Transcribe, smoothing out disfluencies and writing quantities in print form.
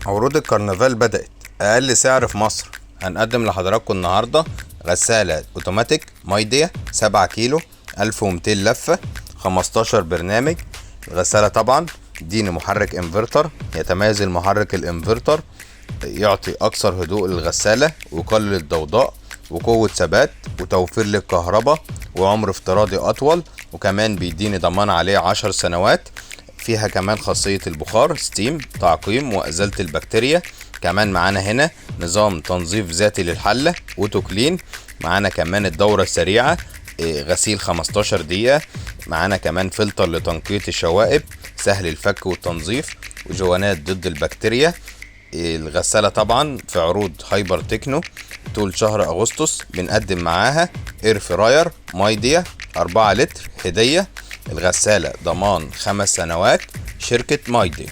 عروض الكرنفال بدأت. أقل سعر في مصر. هنقدم لحضراتكم النهاردة غسالة أوتوماتيك مايديا 7 كيلو 1200 لفة 15 برنامج. الغسالة طبعا ديني محرك انفرتر. يتميز المحرك الانفرتر يعطي أكثر هدوء للغسالة ويقلل الضوضاء وقوة ثبات وتوفير للكهرباء وعمر افتراضي أطول، وكمان بيديني ضمان عليه 10 سنوات. فيها كمان خاصية البخار ستيم تعقيم وإزالة البكتيريا. كمان معانا هنا نظام تنظيف ذاتي للحلة اوتو كلين. معانا كمان الدورة السريعة غسيل 15 دقيقة. معانا كمان فلتر لتنقية الشوائب سهل الفك والتنظيف وجوانات ضد البكتيريا. الغسالة طبعا في عروض هايبر تكنو طول شهر أغسطس. بنقدم معاها اير فراير مايديا 4 لتر هدية. الغسالة ضمان 5 سنوات شركة مايديا.